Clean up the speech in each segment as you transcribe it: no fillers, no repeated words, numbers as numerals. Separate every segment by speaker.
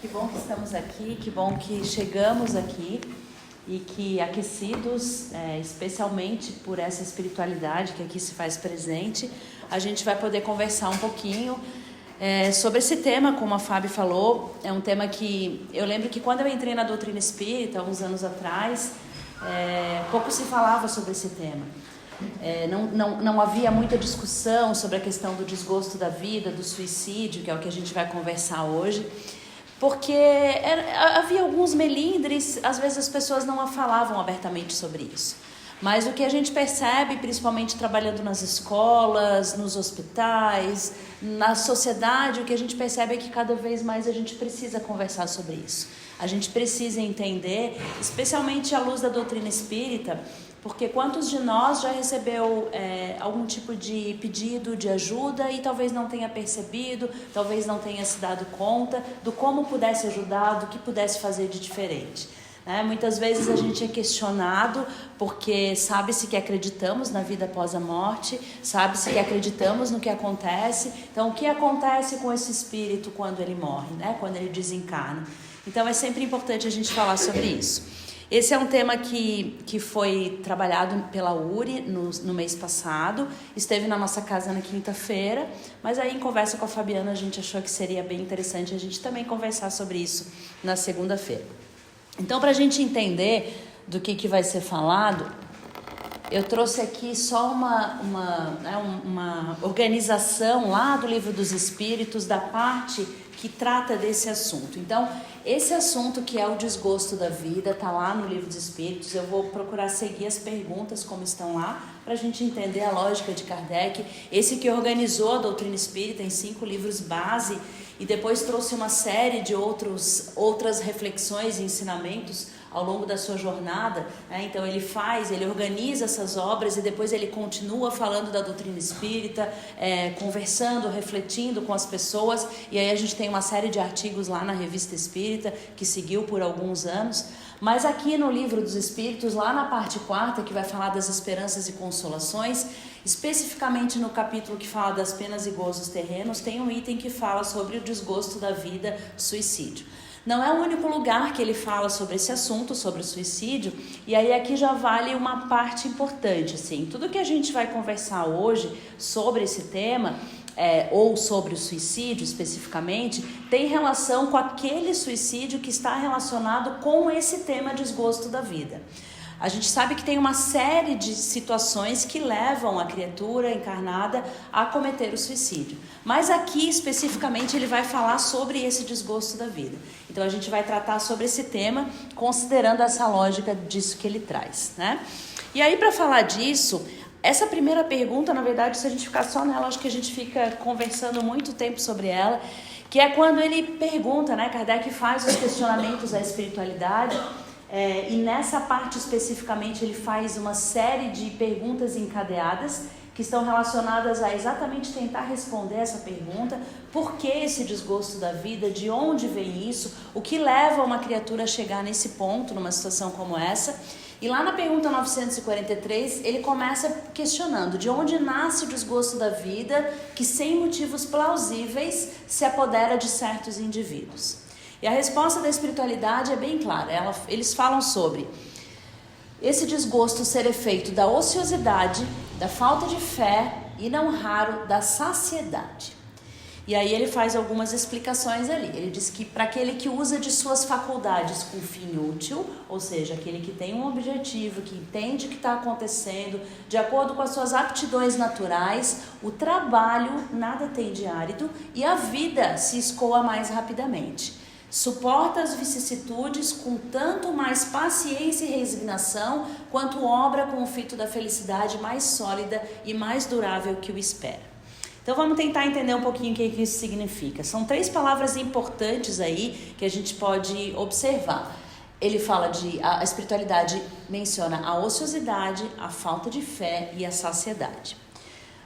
Speaker 1: Que bom que estamos aqui, que bom que chegamos aqui e que aquecidos, especialmente por essa espiritualidade que aqui se faz presente, a gente vai poder conversar um pouquinho sobre esse tema, como a Fábio falou. É um tema que eu lembro que quando eu entrei na doutrina espírita, uns anos atrás, pouco se falava sobre esse tema. Não havia muita discussão sobre a questão do desgosto da vida, do suicídio, que é o que a gente vai conversar hoje, porque havia alguns melindres, às vezes as pessoas não falavam abertamente sobre isso. Mas o que a gente percebe, principalmente trabalhando nas escolas, nos hospitais, na sociedade, o que a gente percebe é que cada vez mais a gente precisa conversar sobre isso. A gente precisa entender, especialmente à luz da doutrina espírita, porque quantos de nós já recebeu algum tipo de pedido de ajuda e talvez não tenha percebido, talvez não tenha se dado conta do como pudesse ajudar, do que pudesse fazer de diferente. Muitas vezes a gente é questionado porque sabe-se que acreditamos na vida após a morte, sabe-se que acreditamos no que acontece. Então, o que acontece com esse espírito quando ele morre, quando ele desencarna? Então, é sempre importante a gente falar sobre isso. Esse é um tema que foi trabalhado pela URI no mês passado, esteve na nossa casa na quinta-feira, mas aí em conversa com a Fabiana a gente achou que seria bem interessante a gente também conversar sobre isso na segunda-feira. Então, para a gente entender do que vai ser falado, eu trouxe aqui só uma organização lá do Livro dos Espíritos, da parte que trata desse assunto. Então, esse assunto que é o desgosto da vida, está lá no Livro dos Espíritos. Eu vou procurar seguir as perguntas como estão lá, para a gente entender a lógica de Kardec. Esse que organizou a doutrina espírita em 5 livros base, e depois trouxe uma série de outras reflexões e ensinamentos ao longo da sua jornada, Então ele organiza essas obras e depois ele continua falando da doutrina espírita, conversando, refletindo com as pessoas, e aí a gente tem uma série de artigos lá na Revista Espírita, que seguiu por alguns anos. Mas aqui no Livro dos Espíritos, lá na parte 4, que vai falar das esperanças e consolações, especificamente no capítulo que fala das penas e gozos terrenos, tem um item que fala sobre o desgosto da vida, suicídio. Não é o único lugar que ele fala sobre esse assunto, sobre o suicídio, e aí aqui já vale uma parte importante, assim. Tudo que a gente vai conversar hoje sobre esse tema, ou sobre o suicídio especificamente, tem relação com aquele suicídio que está relacionado com esse tema desgosto da vida. A gente sabe que tem uma série de situações que levam a criatura encarnada a cometer o suicídio. Mas aqui, especificamente, ele vai falar sobre esse desgosto da vida. Então, a gente vai tratar sobre esse tema, considerando essa lógica disso que ele traz, E aí, para falar disso, essa primeira pergunta, na verdade, se a gente ficar só nela, acho que a gente fica conversando muito tempo sobre ela, que é quando ele pergunta, Kardec faz os questionamentos à espiritualidade, e nessa parte especificamente ele faz uma série de perguntas encadeadas que estão relacionadas a exatamente tentar responder essa pergunta: por que esse desgosto da vida, de onde vem isso, o que leva uma criatura a chegar nesse ponto, numa situação como essa. E lá na pergunta 943 ele começa questionando de onde nasce o desgosto da vida que sem motivos plausíveis se apodera de certos indivíduos. E a resposta da espiritualidade é bem clara. Eles falam sobre esse desgosto ser efeito da ociosidade, da falta de fé e, não raro, da saciedade. E aí ele faz algumas explicações ali. Ele diz que para aquele que usa de suas faculdades com fim útil, ou seja, aquele que tem um objetivo, que entende o que está acontecendo, de acordo com as suas aptidões naturais, o trabalho nada tem de árido e a vida se escoa mais rapidamente. Suporta as vicissitudes com tanto mais paciência e resignação, quanto obra com o fito da felicidade mais sólida e mais durável que o espera. Então vamos tentar entender um pouquinho o que isso significa. São 3 palavras importantes aí que a gente pode observar. Ele fala a espiritualidade menciona a ociosidade, a falta de fé e a saciedade.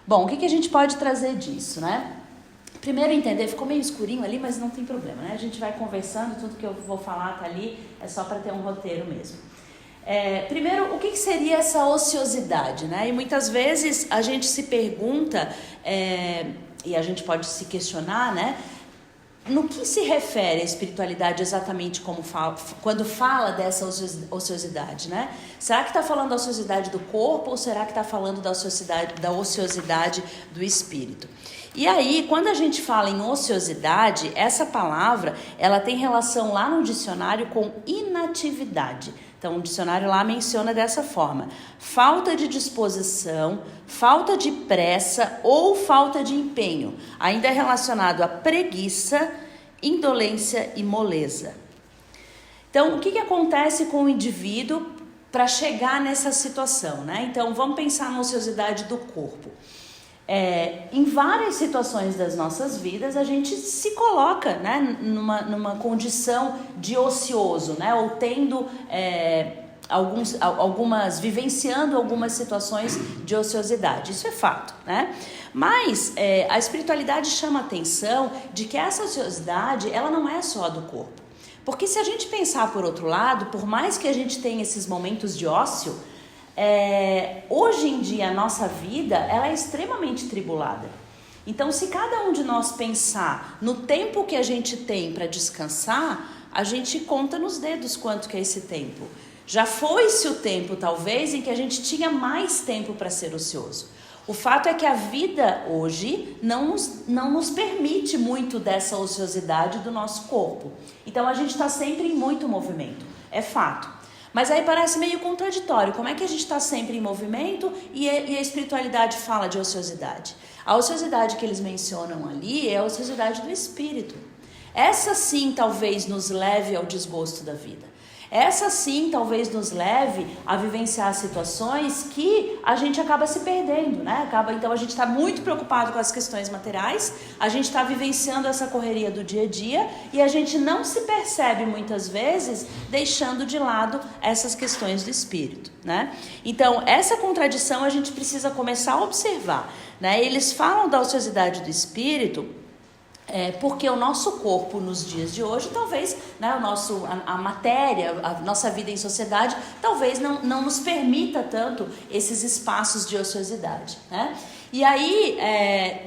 Speaker 1: Bom, o que a gente pode trazer disso, Primeiro entender, ficou meio escurinho ali, mas não tem problema, A gente vai conversando, tudo que eu vou falar tá ali, é só para ter um roteiro mesmo. Primeiro, o que seria essa ociosidade, E muitas vezes a gente se pergunta, e a gente pode se questionar, no que se refere a espiritualidade exatamente quando fala dessa ociosidade, né? Será que está falando da ociosidade do corpo ou será que está falando da ociosidade do espírito? E aí, quando a gente fala em ociosidade, essa palavra, ela tem relação lá no dicionário com inatividade. Então, o dicionário lá menciona dessa forma: falta de disposição, falta de pressa ou falta de empenho, ainda é relacionado a preguiça, indolência e moleza. Então, o que acontece com o indivíduo para chegar nessa situação, né? Então, vamos pensar na ociosidade do corpo. Em várias situações das nossas vidas, a gente se coloca, né, numa condição de ocioso, né, ou tendo vivenciando algumas situações de ociosidade. Isso é fato, né? Mas a espiritualidade chama a atenção de que essa ociosidade, ela não é só do corpo. Porque se a gente pensar por outro lado, por mais que a gente tenha esses momentos de ócio, hoje em dia a nossa vida ela é extremamente tribulada. Então, se cada um de nós pensar no tempo que a gente tem para descansar, a gente conta nos dedos quanto que é esse tempo. Já foi-se o tempo, talvez, em que a gente tinha mais tempo para ser ocioso. O fato é que a vida hoje não nos permite muito dessa ociosidade do nosso corpo. Então, a gente está sempre em muito movimento, é fato. Mas aí parece meio contraditório. Como é que a gente está sempre em movimento e a espiritualidade fala de ociosidade? A ociosidade que eles mencionam ali é a ociosidade do espírito. Essa sim talvez nos leve ao desgosto da vida. Essa sim talvez nos leve a vivenciar situações que a gente acaba se perdendo, né? Então a gente está muito preocupado com as questões materiais, a gente está vivenciando essa correria do dia a dia e a gente não se percebe muitas vezes deixando de lado essas questões do espírito, né? Então essa contradição a gente precisa começar a observar, né? Eles falam da ociosidade do espírito porque o nosso corpo nos dias de hoje, talvez, né, a matéria, a nossa vida em sociedade, talvez não nos permita tanto esses espaços de ociosidade, né? E aí,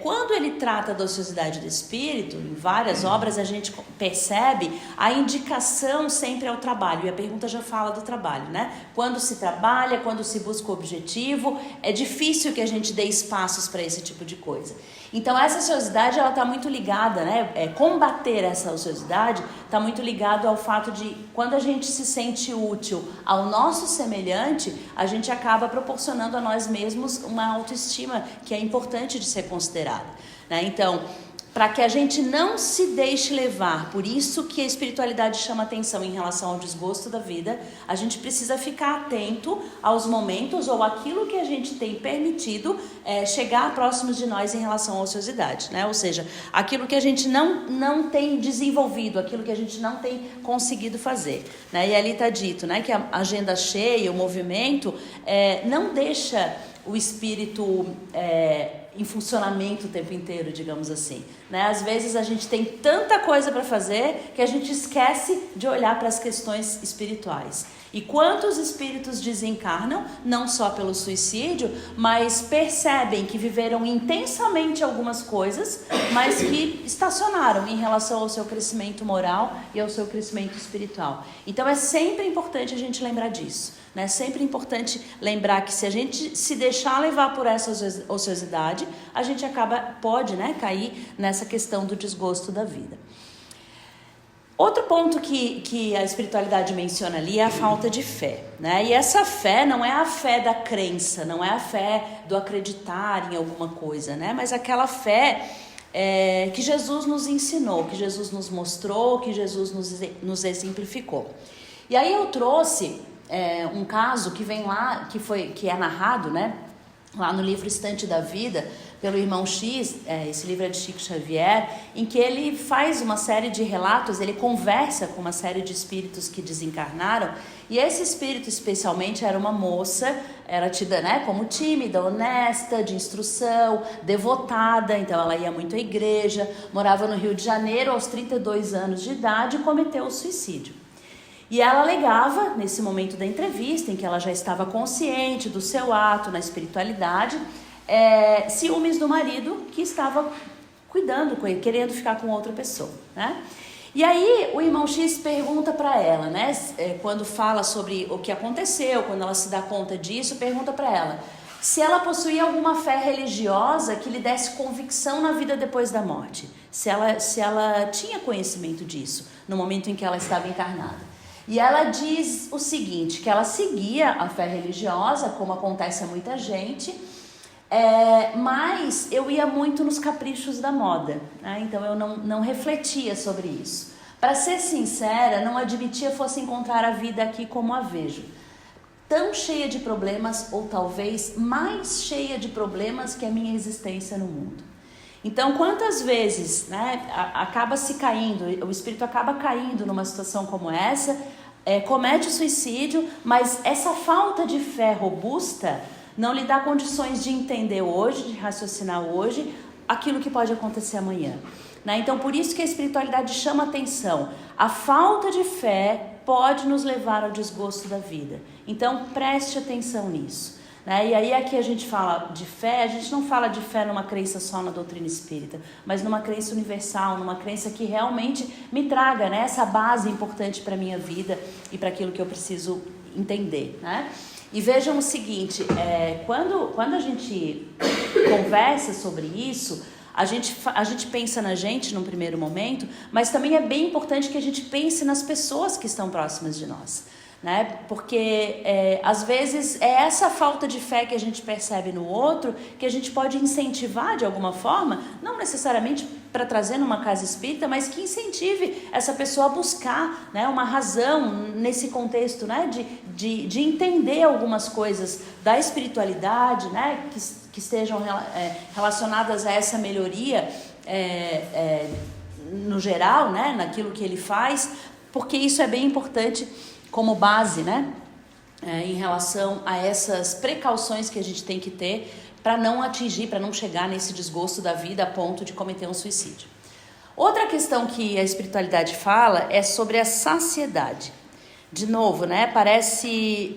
Speaker 1: quando ele trata da ociosidade do espírito, em várias obras a gente percebe a indicação sempre ao trabalho, e a pergunta já fala do trabalho, né? Quando se trabalha, quando se busca o objetivo, é difícil que a gente dê espaços para esse tipo de coisa. Então essa ociosidade, ela está muito ligada, né? Combater essa ociosidade está muito ligado ao fato de quando a gente se sente útil ao nosso semelhante, a gente acaba proporcionando a nós mesmos uma autoestima que é importante de ser considerada, né? Então, para que a gente não se deixe levar, por isso que a espiritualidade chama atenção em relação ao desgosto da vida, a gente precisa ficar atento aos momentos ou aquilo que a gente tem permitido chegar próximos de nós em relação à ociosidade, né? Ou seja, aquilo que a gente não tem desenvolvido, aquilo que a gente não tem conseguido fazer, né? E ali está dito, né, que a agenda cheia, o movimento, não deixa o espírito em funcionamento o tempo inteiro, digamos assim, né? Às vezes a gente tem tanta coisa para fazer que a gente esquece de olhar para as questões espirituais. E quantos espíritos desencarnam, não só pelo suicídio, mas percebem que viveram intensamente algumas coisas, mas que estacionaram em relação ao seu crescimento moral e ao seu crescimento espiritual. Então é sempre importante a gente lembrar disso, né? Sempre importante lembrar que se a gente se deixar levar por essa ociosidade, a gente pode, né, cair nessa questão do desgosto da vida. Outro ponto que a espiritualidade menciona ali é a falta de fé, né? E essa fé não é a fé da crença, não é a fé do acreditar em alguma coisa, né? Mas aquela fé que Jesus nos ensinou, que Jesus nos mostrou, que Jesus nos exemplificou. E aí eu trouxe um caso que vem lá, que é narrado, né, lá no livro Estante da Vida, pelo irmão X, esse livro é de Chico Xavier, em que ele faz uma série de relatos, ele conversa com uma série de espíritos que desencarnaram, e esse espírito especialmente era uma moça, era tida, né, como tímida, honesta, de instrução, devotada, então ela ia muito à igreja, morava no Rio de Janeiro aos 32 anos de idade e cometeu o suicídio. E ela alegava, nesse momento da entrevista, em que ela já estava consciente do seu ato na espiritualidade, ciúmes do marido que estava cuidando com ele, querendo ficar com outra pessoa, né? E aí o irmão X pergunta para ela, né? Quando fala sobre o que aconteceu, quando ela se dá conta disso, pergunta para ela se ela possuía alguma fé religiosa que lhe desse convicção na vida depois da morte. Se ela tinha conhecimento disso no momento em que ela estava encarnada. E ela diz o seguinte, que ela seguia a fé religiosa, como acontece a muita gente, mas eu ia muito nos caprichos da moda, né? Então eu não refletia sobre isso. Para ser sincera, não admitia fosse encontrar a vida aqui como a vejo, tão cheia de problemas, ou talvez mais cheia de problemas que a minha existência no mundo. Então, quantas vezes, né, acaba se caindo, o espírito acaba caindo numa situação como essa, comete o suicídio, mas essa falta de fé robusta não lhe dá condições de entender hoje, de raciocinar hoje, aquilo que pode acontecer amanhã, né? Então, por isso que a espiritualidade chama atenção. A falta de fé pode nos levar ao desgosto da vida. Então, preste atenção nisso, né? E aí aqui a gente fala de fé, a gente não fala de fé numa crença só na doutrina espírita, mas numa crença universal, numa crença que realmente me traga, né, essa base importante para a minha vida e para aquilo que eu preciso entender, né? E vejam o seguinte, quando a gente conversa sobre isso, a gente pensa na gente num primeiro momento, mas também é bem importante que a gente pense nas pessoas que estão próximas de nós, né? Porque às vezes é essa falta de fé que a gente percebe no outro que a gente pode incentivar de alguma forma, não necessariamente para trazer numa casa espírita, mas que incentive essa pessoa a buscar, né, uma razão nesse contexto, né, de entender algumas coisas da espiritualidade, né, que estejam relacionadas a essa melhoria no geral, né, naquilo que ele faz, porque isso é bem importante como base, né, em relação a essas precauções que a gente tem que ter para não atingir, para não chegar nesse desgosto da vida a ponto de cometer um suicídio. Outra questão que a espiritualidade fala é sobre a saciedade. De novo, né, parece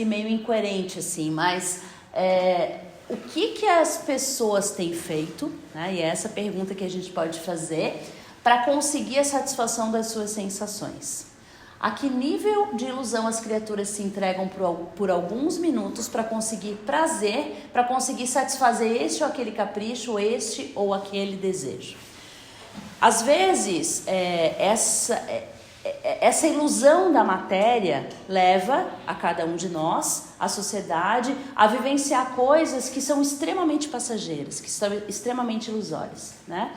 Speaker 1: meio incoerente assim, mas o que as pessoas têm feito, né, e é essa pergunta que a gente pode fazer para conseguir a satisfação das suas sensações. A que nível de ilusão as criaturas se entregam por alguns minutos para conseguir prazer, para conseguir satisfazer este ou aquele capricho, este ou aquele desejo? Às vezes, essa ilusão da matéria leva a cada um de nós, a sociedade, a vivenciar coisas que são extremamente passageiras, que são extremamente ilusórias, né?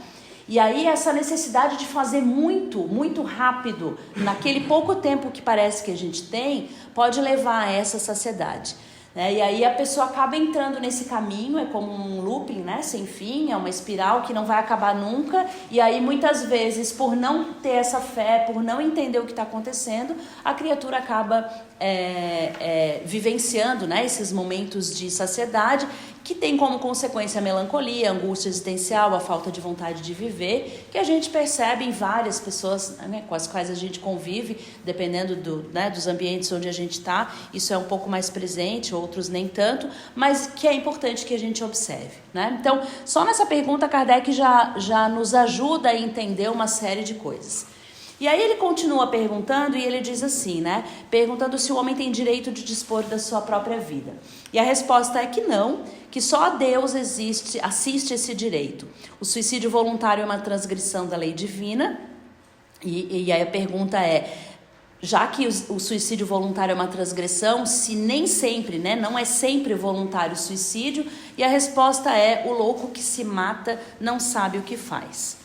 Speaker 1: E aí essa necessidade de fazer muito, muito rápido, naquele pouco tempo que parece que a gente tem, pode levar a essa saciedade, né? E aí a pessoa acaba entrando nesse caminho, é como um looping, né, sem fim, é uma espiral que não vai acabar nunca. E aí muitas vezes, por não ter essa fé, por não entender o que está acontecendo, a criatura acaba vivenciando, né, esses momentos de saciedade, que tem como consequência a melancolia, a angústia existencial, a falta de vontade de viver, que a gente percebe em várias pessoas, né, com as quais a gente convive, dependendo dos ambientes onde a gente está. Isso é um pouco mais presente, outros nem tanto, mas que é importante que a gente observe, né? Então, só nessa pergunta, Kardec já nos ajuda a entender uma série de coisas. E aí ele continua perguntando, e ele diz assim, né? Perguntando se o homem tem direito de dispor da sua própria vida. E a resposta é que não, que só a Deus assiste esse direito. O suicídio voluntário é uma transgressão da lei divina. E aí a pergunta é, já que o suicídio voluntário é uma transgressão, se nem sempre, né? Não é sempre voluntário o suicídio. E a resposta é, o louco que se mata não sabe o que faz.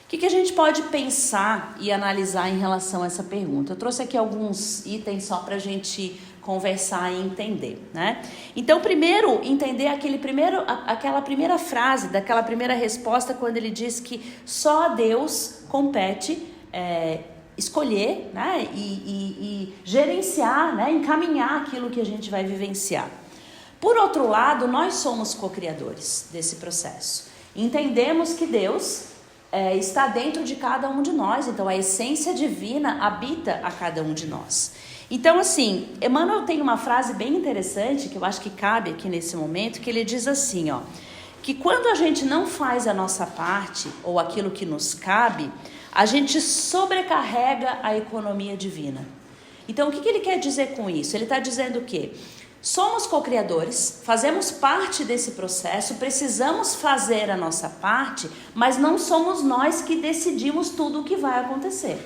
Speaker 1: O que a gente pode pensar e analisar em relação a essa pergunta? Eu trouxe aqui alguns itens só para a gente conversar e entender, né? Então, primeiro, entender aquela primeira frase, daquela primeira resposta, quando ele diz que só a Deus compete escolher, né? E gerenciar, né? Encaminhar aquilo que a gente vai vivenciar. Por outro lado, nós somos co-criadores desse processo. Entendemos que Deus está dentro de cada um de nós, então a essência divina habita a cada um de nós. Então, assim, Emmanuel tem uma frase bem interessante, que eu acho que cabe aqui nesse momento, que ele diz assim, ó, que quando a gente não faz a nossa parte, ou aquilo que nos cabe, a gente sobrecarrega a economia divina. Então, o que ele quer dizer com isso? Ele está dizendo que somos co-criadores, fazemos parte desse processo, precisamos fazer a nossa parte, mas não somos nós que decidimos tudo o que vai acontecer.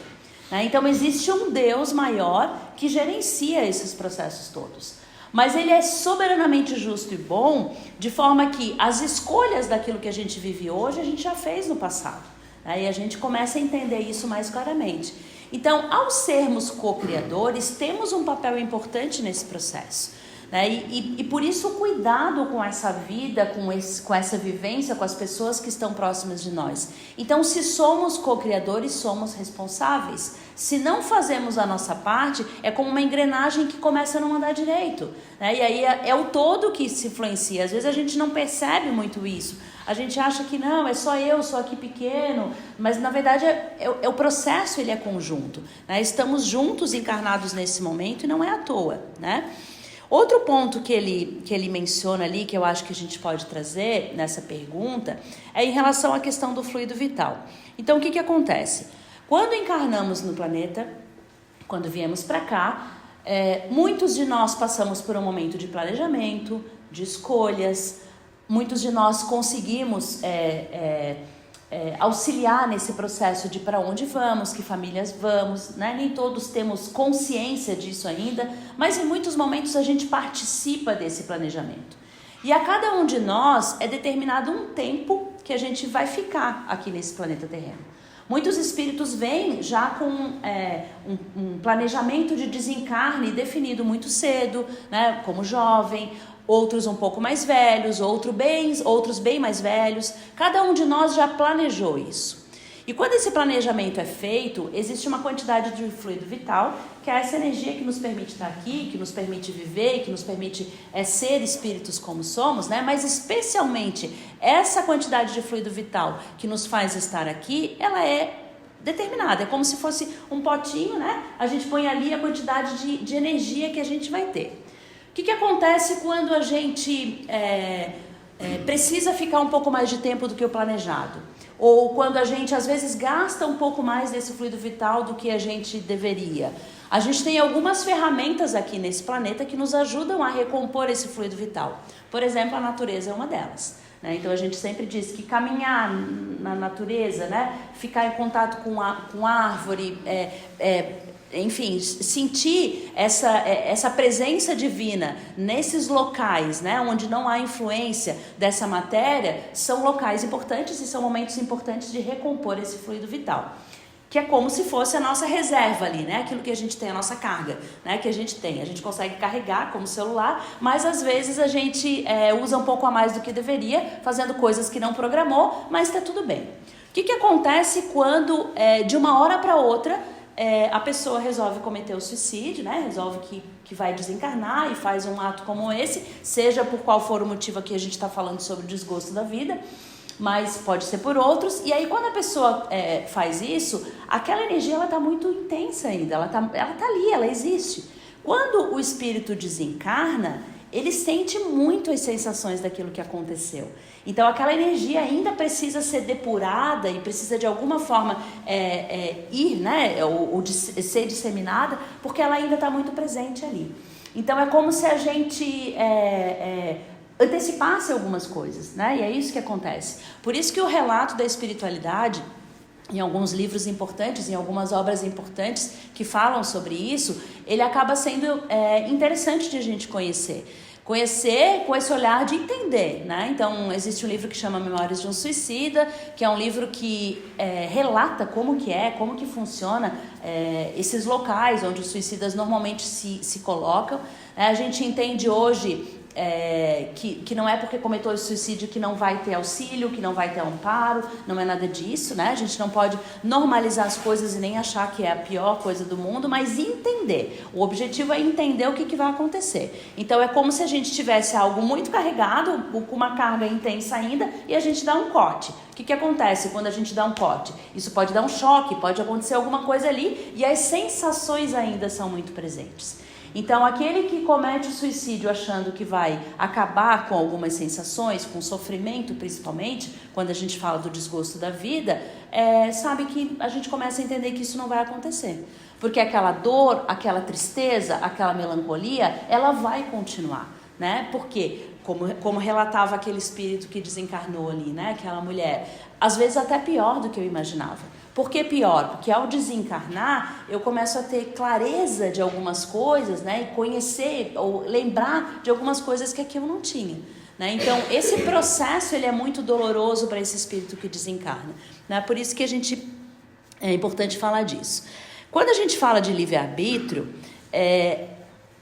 Speaker 1: Então, existe um Deus maior que gerencia esses processos todos. Mas ele é soberanamente justo e bom, de forma que as escolhas daquilo que a gente vive hoje, a gente já fez no passado. E a gente começa a entender isso mais claramente. Então, ao sermos co-criadores, temos um papel importante nesse processo. E por isso o cuidado com essa vida, com essa vivência, com as pessoas que estão próximas de nós. Então, se somos co-criadores, somos responsáveis. Se não fazemos a nossa parte, é como uma engrenagem que começa a não andar direito. E aí é o todo que se influencia. Às vezes a gente não percebe muito isso. A gente acha que não, é só eu, sou aqui pequeno, mas na verdade o processo, ele é conjunto. Estamos juntos, encarnados nesse momento, e não é à toa. Outro ponto que ele menciona ali, que eu acho que a gente pode trazer nessa pergunta, é em relação à questão do fluido vital. Então, o que acontece? Quando encarnamos no planeta, quando viemos para cá, muitos de nós passamos por um momento de planejamento, de escolhas. Muitos de nós conseguimos auxiliar nesse processo de para onde vamos, que famílias vamos, Nem todos temos consciência disso ainda, mas em muitos momentos a gente participa desse planejamento. E a cada um de nós é determinado um tempo que a gente vai ficar aqui nesse planeta terreno. Muitos espíritos vêm já com um planejamento de desencarne definido muito cedo, como jovem. Outros um pouco mais velhos, outros bem mais velhos. Cada um de nós já planejou isso. E quando esse planejamento é feito, existe uma quantidade de fluido vital, que é essa energia que nos permite estar aqui, que nos permite viver, que nos permite ser espíritos como somos, Mas especialmente essa quantidade de fluido vital que nos faz estar aqui, ela é determinada. É como se fosse um potinho, A gente põe ali a quantidade de energia que a gente vai ter. O que acontece quando a gente precisa ficar um pouco mais de tempo do que o planejado? Ou quando a gente, às vezes, gasta um pouco mais desse fluido vital do que a gente deveria? A gente tem algumas ferramentas aqui nesse planeta que nos ajudam a recompor esse fluido vital. Por exemplo, a natureza é uma delas. Então, a gente sempre diz que caminhar na natureza, ficar em contato com árvore, enfim, sentir essa presença divina nesses locais, onde não há influência dessa matéria, são locais importantes e são momentos importantes de recompor esse fluido vital, que é como se fosse a nossa reserva ali, aquilo que a gente tem, a nossa carga, que a gente tem. A gente consegue carregar como celular, mas às vezes a gente usa um pouco a mais do que deveria, fazendo coisas que não programou, mas está tudo bem. O que acontece quando, de uma hora para outra, a pessoa resolve cometer o suicídio, resolve que vai desencarnar e faz um ato como esse, seja por qual for o motivo que a gente está falando sobre o desgosto da vida, mas pode ser por outros. E aí quando a pessoa faz isso, aquela energia está muito intensa ainda, ela tá ali, ela existe. Quando o espírito desencarna, ele sente muito as sensações daquilo que aconteceu. Então aquela energia ainda precisa ser depurada e precisa de alguma forma ir, ou ser disseminada, porque ela ainda está muito presente ali. Então é como se a gente antecipasse algumas coisas, E é isso que acontece. Por isso que o relato da espiritualidade, em alguns livros importantes, em algumas obras importantes que falam sobre isso, ele acaba sendo interessante de a gente conhecer com esse olhar de entender, Então, existe um livro que chama Memórias de um Suicida, que é um livro que relata como que funciona esses locais onde os suicidas normalmente se colocam. A gente entende hoje que não é porque cometeu o suicídio que não vai ter auxílio, que não vai ter amparo, não é nada disso, A gente não pode normalizar as coisas e nem achar que é a pior coisa do mundo, mas entender. O objetivo é entender o que vai acontecer. Então é como se a gente tivesse algo muito carregado, com uma carga intensa ainda, e a gente dá um corte. O que acontece quando a gente dá um corte? Isso pode dar um choque, pode acontecer alguma coisa ali, e as sensações ainda são muito presentes. Então, aquele que comete o suicídio achando que vai acabar com algumas sensações, com sofrimento principalmente, quando a gente fala do desgosto da vida, sabe que a gente começa a entender que isso não vai acontecer. Porque aquela dor, aquela tristeza, aquela melancolia, ela vai continuar, né? Porque, como relatava aquele espírito que desencarnou ali, né? Aquela mulher, às vezes até pior do que eu imaginava. Por que pior? Porque ao desencarnar, eu começo a ter clareza de algumas coisas, né? E conhecer ou lembrar de algumas coisas que aqui eu não tinha, né? Então, esse processo ele é muito doloroso para esse espírito que desencarna, né? Por isso que é importante falar disso. Quando a gente fala de livre-arbítrio,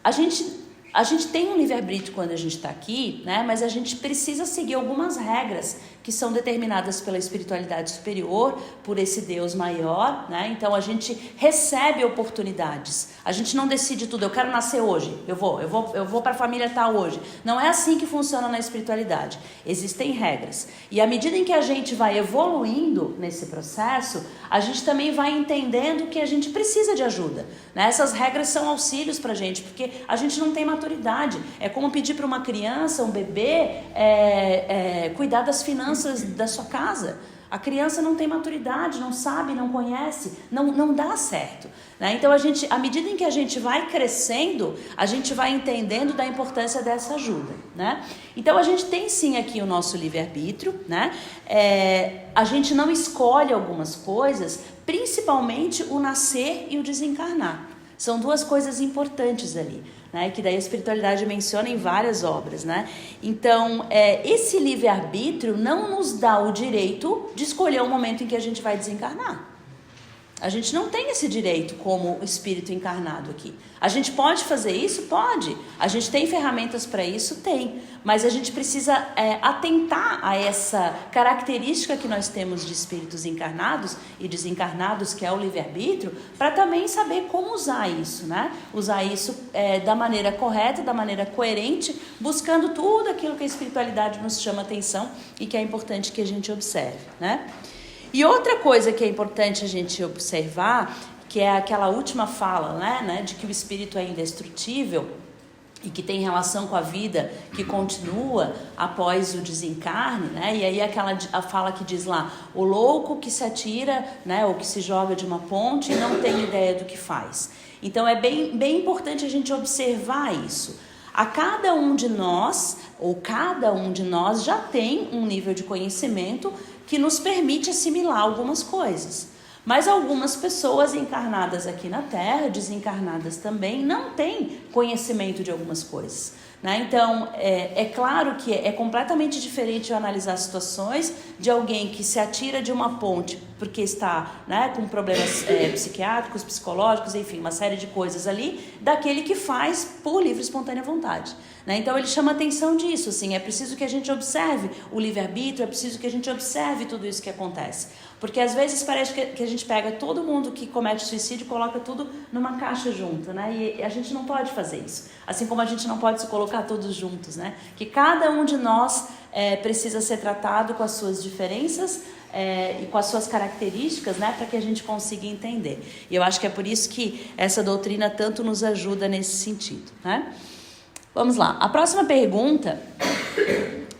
Speaker 1: a gente tem um livre-arbítrio quando a gente está aqui, né? Mas a gente precisa seguir algumas regras que são determinadas pela espiritualidade superior, por esse Deus maior, né? Então a gente recebe oportunidades. A gente não decide tudo, eu quero nascer hoje, eu vou para a família tal hoje. Não é assim que funciona na espiritualidade. Existem regras. E à medida em que a gente vai evoluindo nesse processo, a gente também vai entendendo que a gente precisa de ajuda, né? Essas regras são auxílios para a gente, porque a gente não tem maturidade. É como pedir para uma criança, um bebê, cuidar das finanças da sua casa. A criança não tem maturidade, não sabe, não conhece, não dá certo, né? Então à medida em que a gente vai crescendo, a gente vai entendendo da importância dessa ajuda, né? Então a gente tem sim aqui o nosso livre-arbítrio, né? A gente não escolhe algumas coisas, principalmente o nascer e o desencarnar. São duas coisas importantes ali, né? Que daí a espiritualidade menciona em várias obras, né? Então, esse livre-arbítrio não nos dá o direito de escolher o momento em que a gente vai desencarnar. A gente não tem esse direito como espírito encarnado aqui. A gente pode fazer isso? Pode. A gente tem ferramentas para isso? Tem. Mas a gente precisa atentar a essa característica que nós temos de espíritos encarnados e desencarnados, que é o livre-arbítrio, para também saber como usar isso, né? Usar isso da maneira correta, da maneira coerente, buscando tudo aquilo que a espiritualidade nos chama atenção e que é importante que a gente observe, né? E outra coisa que é importante a gente observar, que é aquela última fala, né, de que o espírito é indestrutível e que tem relação com a vida que continua após o desencarne, né? E aí a fala que diz lá, o louco que se atira, né, ou que se joga de uma ponte e não tem ideia do que faz. Então é bem importante a gente observar isso. A cada um de nós, ou cada um de nós já tem um nível de conhecimento que nos permite assimilar algumas coisas. Mas algumas pessoas encarnadas aqui na Terra, desencarnadas também, não têm conhecimento de algumas coisas, né? Então, é claro que é completamente diferente eu analisar situações de alguém que se atira de uma ponte porque está, né, com problemas psiquiátricos, psicológicos, enfim, uma série de coisas ali, daquele que faz por livre e espontânea vontade, né? Então ele chama atenção disso, assim, é preciso que a gente observe o livre-arbítrio, é preciso que a gente observe tudo isso que acontece. Porque às vezes parece que a gente pega todo mundo que comete suicídio e coloca tudo numa caixa junto, né? E a gente não pode fazer isso. Assim como a gente não pode se colocar todos juntos, né? Que cada um de nós precisa ser tratado com as suas diferenças e com as suas características, né? Para que a gente consiga entender. E eu acho que é por isso que essa doutrina tanto nos ajuda nesse sentido, né? Vamos lá. A próxima pergunta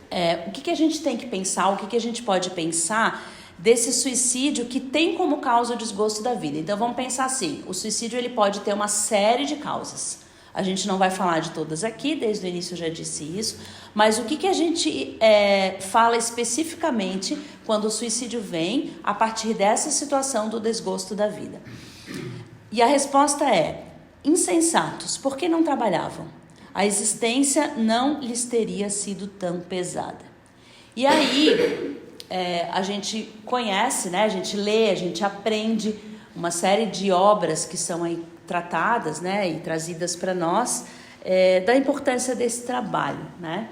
Speaker 1: é o que a gente tem que pensar, o que a gente pode pensar desse suicídio que tem como causa o desgosto da vida. Então vamos pensar assim, o suicídio ele pode ter uma série de causas. A gente não vai falar de todas aqui, desde o início eu já disse isso, mas o que a gente fala especificamente quando o suicídio vem a partir dessa situação do desgosto da vida? E a resposta é, insensatos, por que não trabalhavam? A existência não lhes teria sido tão pesada. E aí a gente conhece, né? A gente lê, a gente aprende uma série de obras que são aí tratadas, né, e trazidas para nós, da importância desse trabalho, né?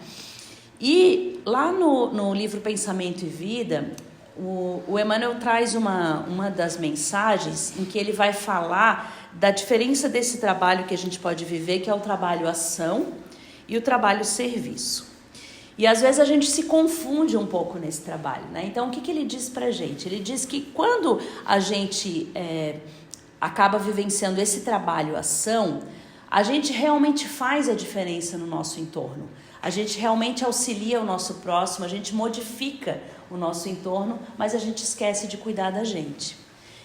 Speaker 1: E lá no livro Pensamento e Vida, o Emmanuel traz uma das mensagens em que ele vai falar da diferença desse trabalho que a gente pode viver, que é o trabalho ação e o trabalho serviço. E às vezes a gente se confunde um pouco nesse trabalho, né? Então o que ele diz pra gente? Ele diz que quando a gente acaba vivenciando esse trabalho ação, a gente realmente faz a diferença no nosso entorno. A gente realmente auxilia o nosso próximo, a gente modifica o nosso entorno, mas a gente esquece de cuidar da gente.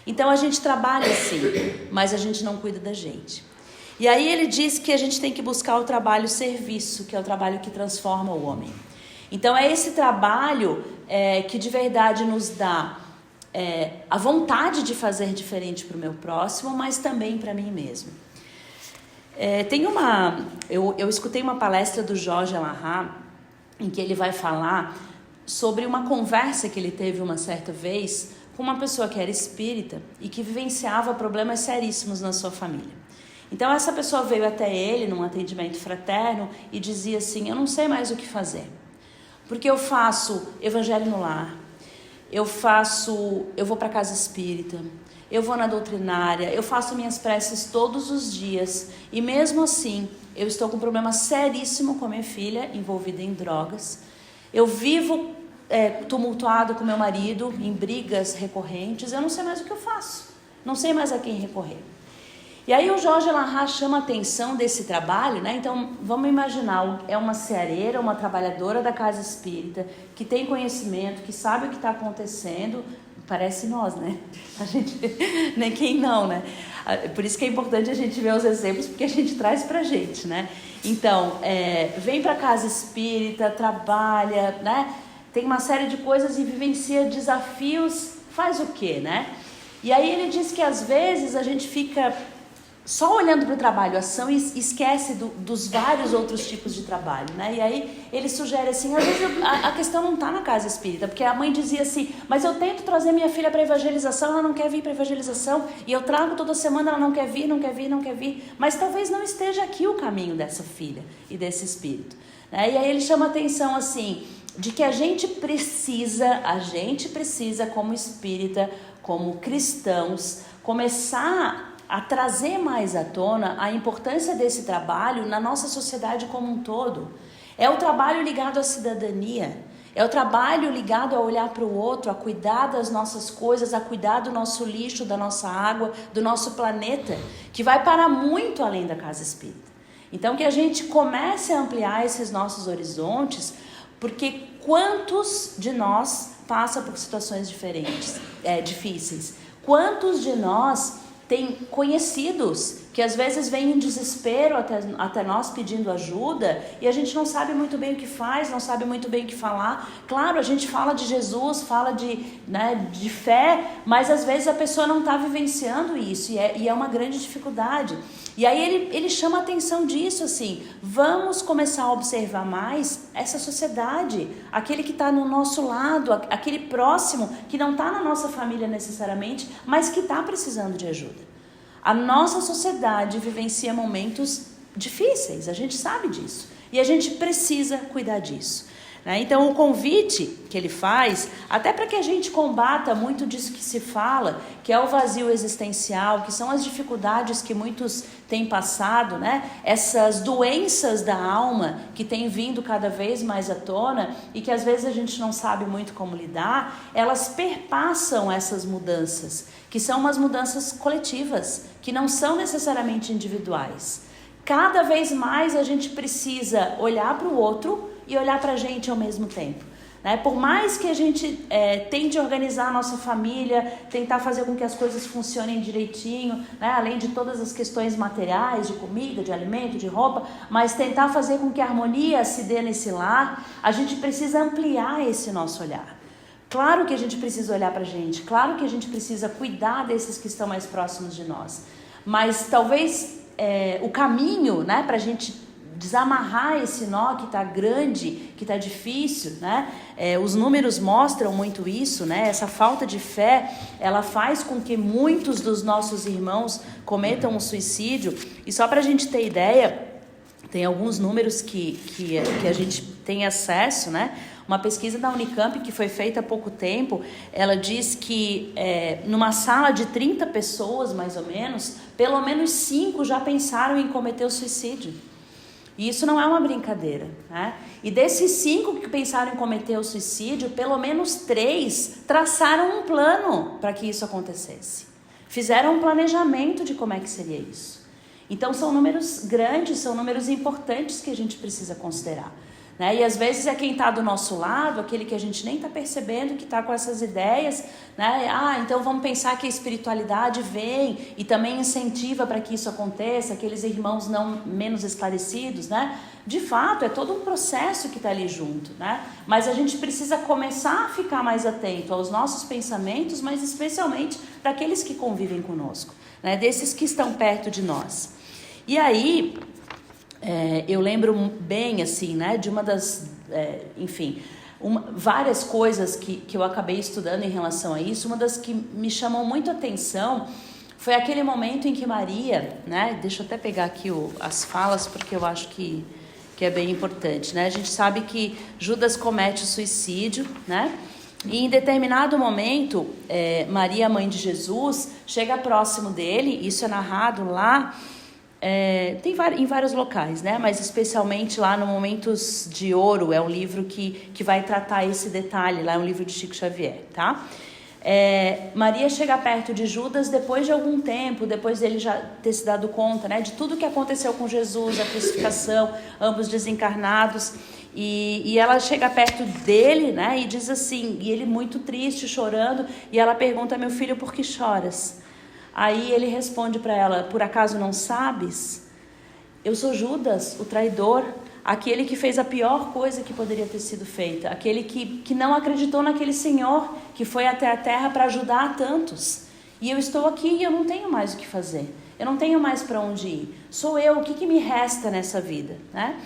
Speaker 1: Então a gente trabalha assim, mas a gente não cuida da gente. E aí ele diz que a gente tem que buscar o trabalho-serviço, que é o trabalho que transforma o homem. Então é esse trabalho que de verdade nos dá a vontade de fazer diferente para o meu próximo, mas também para mim mesmo. Eu escutei uma palestra do Jorge Alahá, em que ele vai falar sobre uma conversa que ele teve uma certa vez com uma pessoa que era espírita e que vivenciava problemas seríssimos na sua família. Então essa pessoa veio até ele num atendimento fraterno e dizia assim: eu não sei mais o que fazer, porque eu faço evangelho no lar, eu vou para a casa espírita, eu vou na doutrinária, eu faço minhas preces todos os dias e mesmo assim eu estou com um problema seríssimo com a minha filha envolvida em drogas, eu vivo tumultuado com meu marido em brigas recorrentes, eu não sei mais o que eu faço, não sei mais a quem recorrer. E aí o Jorge Alahá chama a atenção desse trabalho, né? Então vamos imaginar, é uma ceareira, uma trabalhadora da casa espírita, que tem conhecimento, que sabe o que está acontecendo, parece nós, né? A gente, nem quem não, né? Por isso que é importante a gente ver os exemplos, porque a gente traz pra gente, né? Então, vem pra casa espírita, trabalha, né? Tem uma série de coisas e vivencia desafios, faz o quê, né? E aí ele diz que às vezes a gente fica só olhando para o trabalho, ação, e esquece dos vários outros tipos de trabalho, né? E aí ele sugere assim, às vezes a questão não está na casa espírita, porque a mãe dizia assim, mas eu tento trazer minha filha para evangelização, ela não quer vir para evangelização, e eu trago toda semana, ela não quer vir, mas talvez não esteja aqui o caminho dessa filha e desse espírito, né? E aí ele chama a atenção assim, de que a gente precisa como espírita, como cristãos, começar a trazer mais à tona a importância desse trabalho na nossa sociedade como um todo. É o trabalho ligado à cidadania, é o trabalho ligado a olhar para o outro, a cuidar das nossas coisas, a cuidar do nosso lixo, da nossa água, do nosso planeta, que vai para muito além da casa espírita. Então que a gente comece a ampliar esses nossos horizontes, porque quantos de nós passam por situações difíceis? Quantos de nós tem conhecidos que às vezes vêm em desespero até nós pedindo ajuda e a gente não sabe muito bem o que faz, não sabe muito bem o que falar. Claro, a gente fala de Jesus, fala de fé, mas às vezes a pessoa não está vivenciando isso e é uma grande dificuldade. E aí ele chama a atenção disso, assim, vamos começar a observar mais essa sociedade, aquele que está no nosso lado, aquele próximo que não está na nossa família necessariamente, mas que está precisando de ajuda. A nossa sociedade vivencia momentos difíceis, a gente sabe disso, e a gente precisa cuidar disso, né? Então o convite que ele faz, até para que a gente combata muito disso que se fala, que é o vazio existencial, que são as dificuldades que muitos têm passado, né? Essas doenças da alma que têm vindo cada vez mais à tona e que às vezes a gente não sabe muito como lidar, elas perpassam essas mudanças, que são umas mudanças coletivas, que não são necessariamente individuais. Cada vez mais a gente precisa olhar para o outro e olhar para a gente ao mesmo tempo, né? Por mais que a gente tente organizar a nossa família, tentar fazer com que as coisas funcionem direitinho, né? Além de todas as questões materiais, de comida, de alimento, de roupa, mas tentar fazer com que a harmonia se dê nesse lar, a gente precisa ampliar esse nosso olhar. Claro que a gente precisa olhar para a gente, claro que a gente precisa cuidar desses que estão mais próximos de nós, mas talvez o caminho, né, para a gente desamarrar esse nó que está grande, que está difícil, né? Os números mostram muito isso, né? Essa falta de fé, ela faz com que muitos dos nossos irmãos cometam um suicídio. E só para a gente ter ideia, tem alguns números que a gente tem acesso, né? Uma pesquisa da Unicamp que foi feita há pouco tempo, ela diz que numa sala de 30 pessoas, mais ou menos, pelo menos 5 já pensaram em cometer o suicídio. E isso não é uma brincadeira, né? E desses 5 que pensaram em cometer o suicídio, pelo menos 3 traçaram um plano para que isso acontecesse. Fizeram um planejamento de como é que seria isso. Então são números grandes, são números importantes que a gente precisa considerar, né? E às vezes é quem está do nosso lado, aquele que a gente nem está percebendo, que está com essas ideias, né? Então vamos pensar que a espiritualidade vem e também incentiva para que isso aconteça, aqueles irmãos não menos esclarecidos, né? De fato, é todo um processo que está ali junto, né? Mas a gente precisa começar a ficar mais atento aos nossos pensamentos, mas especialmente para aqueles que convivem conosco, né? Desses que estão perto de nós. E aí, eu lembro bem, assim, né? De uma das, várias coisas que eu acabei estudando em relação a isso. Uma das que me chamou muito a atenção foi aquele momento em que Maria, né? Deixa eu até pegar aqui as falas, porque eu acho que é bem importante, né? A gente sabe que Judas comete o suicídio, né? E em determinado momento, Maria, mãe de Jesus, chega próximo dele. Isso é narrado lá, em vários locais, né? Mas especialmente lá no Momentos de Ouro, é um livro que vai tratar esse detalhe, lá é um livro de Chico Xavier, tá? Maria chega perto de Judas depois de algum tempo, depois dele já ter se dado conta, né, de tudo que aconteceu com Jesus, a crucificação, ambos desencarnados, e ela chega perto dele, né, e diz assim, e ele muito triste, chorando, e ela pergunta: meu filho, por que choras? Aí ele responde para ela: por acaso não sabes? Eu sou Judas, o traidor, aquele que fez a pior coisa que poderia ter sido feita, aquele que não acreditou naquele Senhor que foi até a terra para ajudar a tantos. E eu estou aqui e eu não tenho mais o que fazer, eu não tenho mais para onde ir. Sou eu, o que me resta nessa vida, né?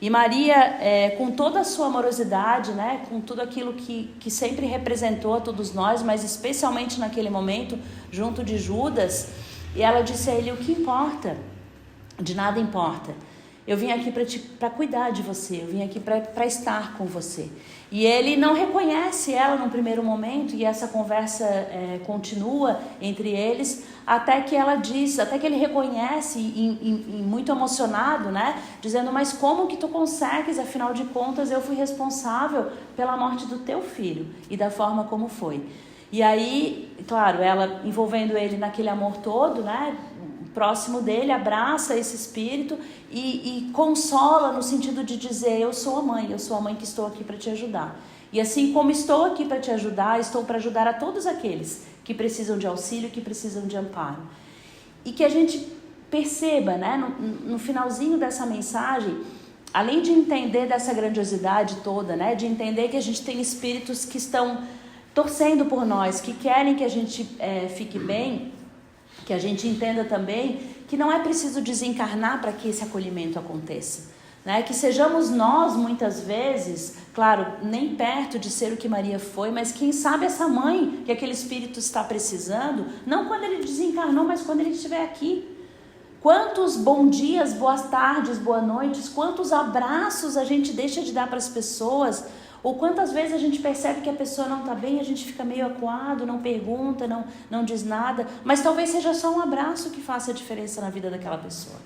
Speaker 1: E Maria, com toda a sua amorosidade, né, com tudo aquilo que sempre representou a todos nós, mas especialmente naquele momento, junto de Judas, e ela disse a ele: o que importa? De nada importa. Eu vim aqui para cuidar de você, eu vim aqui para estar com você. E ele não reconhece ela no primeiro momento, e essa conversa continua entre eles, até que ela diz, até que ele reconhece, muito emocionado, né? Dizendo: mas como que tu consegues? Afinal de contas, eu fui responsável pela morte do teu filho e da forma como foi. E aí, claro, ela envolvendo ele naquele amor todo, né? Próximo dele, abraça esse espírito e consola, no sentido de dizer: eu sou a mãe que estou aqui para te ajudar. E assim como estou aqui para te ajudar, estou para ajudar a todos aqueles que precisam de auxílio, que precisam de amparo. E que a gente perceba, né, no finalzinho dessa mensagem, além de entender dessa grandiosidade toda, né, de entender que a gente tem espíritos que estão torcendo por nós, que querem que a gente fique bem, que a gente entenda também que não é preciso desencarnar para que esse acolhimento aconteça, né? Que sejamos nós, muitas vezes, claro, nem perto de ser o que Maria foi, mas quem sabe essa mãe que aquele espírito está precisando, não quando ele desencarnou, mas quando ele estiver aqui. Quantos bons dias, boas tardes, boas noites, quantos abraços a gente deixa de dar para as pessoas, ou quantas vezes a gente percebe que a pessoa não está bem, a gente fica meio acuado, não pergunta, não diz nada, mas talvez seja só um abraço que faça a diferença na vida daquela pessoa.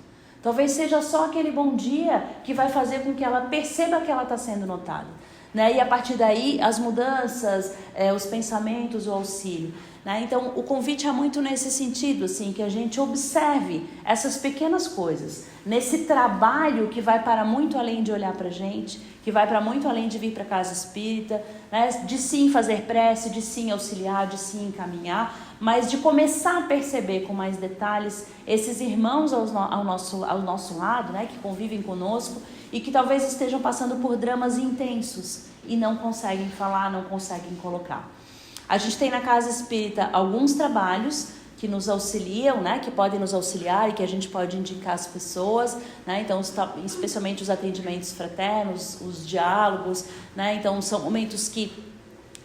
Speaker 1: Talvez seja só aquele bom dia que vai fazer com que ela perceba que ela está sendo notada, né? E a partir daí as mudanças, os pensamentos, o auxílio, né? Então o convite é muito nesse sentido, assim, que a gente observe essas pequenas coisas, nesse trabalho que vai para muito além de olhar para a gente, que vai para muito além de vir para a casa espírita, né? De sim fazer prece, de sim auxiliar, de sim encaminhar, mas de começar a perceber com mais detalhes esses irmãos ao nosso lado, né? Que convivem conosco e que talvez estejam passando por dramas intensos e não conseguem falar, não conseguem colocar. A gente tem na casa espírita alguns trabalhos que nos auxiliam, né, que podem nos auxiliar e que a gente pode indicar às pessoas, né? Então, especialmente os atendimentos fraternos, os diálogos, né? Então, são momentos que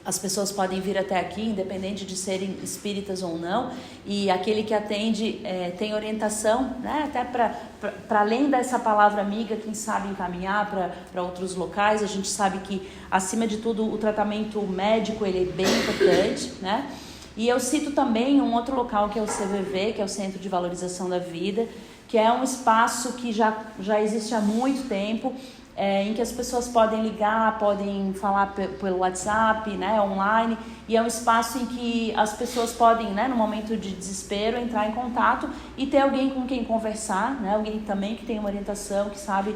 Speaker 1: as pessoas podem vir até aqui, independente de serem espíritas ou não, e aquele que atende tem orientação, né? Até para além dessa palavra amiga, quem sabe encaminhar para outros locais. A gente sabe que, acima de tudo, o tratamento médico ele é bem importante, né? E eu cito também um outro local que é o CVV, que é o Centro de Valorização da Vida, que é um espaço que já existe há muito tempo, em que as pessoas podem ligar, podem falar pelo WhatsApp, né, online, e é um espaço em que as pessoas podem, né, no momento de desespero, entrar em contato e ter alguém com quem conversar, né, alguém também que tem uma orientação, que sabe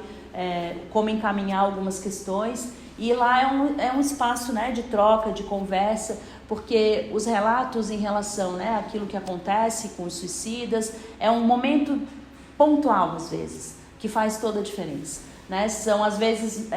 Speaker 1: como encaminhar algumas questões. E lá é um espaço, né, de troca, de conversa, porque os relatos em relação, né, àquilo que acontece com os suicidas é um momento pontual, às vezes, que faz toda a diferença, né? São, às vezes,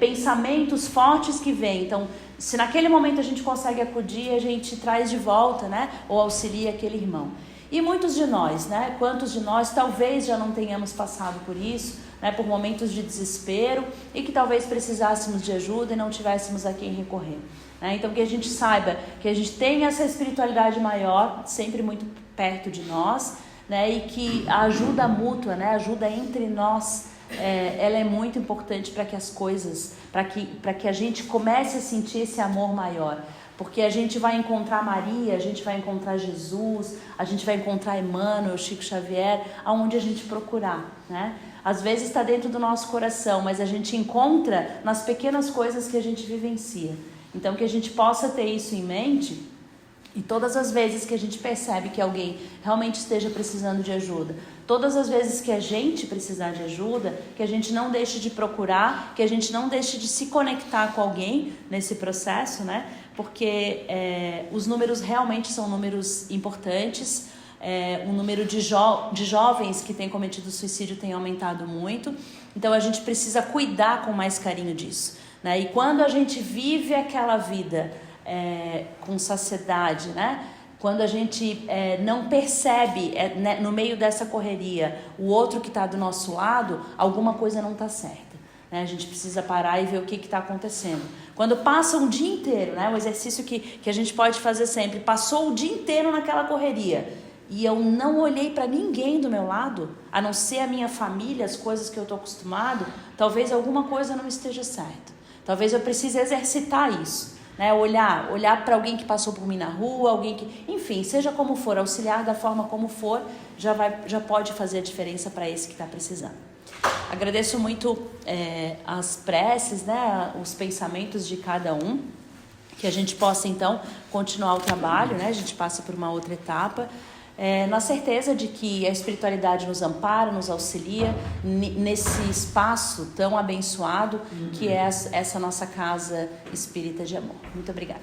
Speaker 1: pensamentos fortes que vêm. Então, se naquele momento a gente consegue acudir, a gente traz de volta, né, ou auxilia aquele irmão. E muitos de nós, né, quantos de nós talvez já não tenhamos passado por isso, né, por momentos de desespero e que talvez precisássemos de ajuda e não tivéssemos a quem recorrer, né? Então que a gente saiba que a gente tem essa espiritualidade maior, sempre muito perto de nós, né, e que a ajuda mútua, né, a ajuda entre nós, ela é muito importante para que as coisas, para que a gente comece a sentir esse amor maior. Porque a gente vai encontrar Maria, a gente vai encontrar Jesus, a gente vai encontrar Emmanuel, Chico Xavier, aonde a gente procurar, né? Às vezes está dentro do nosso coração, mas a gente encontra nas pequenas coisas que a gente vivencia. Então que a gente possa ter isso em mente, e todas as vezes que a gente percebe que alguém realmente esteja precisando de ajuda, todas as vezes que a gente precisar de ajuda, que a gente não deixe de procurar, que a gente não deixe de se conectar com alguém nesse processo, né? Porque os números realmente são números importantes. O número de jovens que têm cometido suicídio tem aumentado muito. Então a gente precisa cuidar com mais carinho disso, né? E quando a gente vive aquela vida com saciedade, né? Quando a gente não percebe, né, no meio dessa correria, o outro que está do nosso lado, alguma coisa não está certa, né? A gente precisa parar e ver o que está acontecendo. Quando passa um dia inteiro, né, o exercício que a gente pode fazer sempre, passou o dia inteiro naquela correria e eu não olhei para ninguém do meu lado, a não ser a minha família, as coisas que eu estou acostumado, talvez alguma coisa não esteja certa. Talvez eu precise exercitar isso, né? Olhar para alguém que passou por mim na rua, alguém que, enfim, seja como for, auxiliar da forma como for, já pode fazer a diferença para esse que está precisando. Agradeço muito as preces, né, os pensamentos de cada um, que a gente possa então continuar o trabalho, né? A gente passa por uma outra etapa, na certeza de que a espiritualidade nos ampara, nos auxilia nesse espaço tão abençoado que é essa nossa casa espírita de amor. Muito obrigada.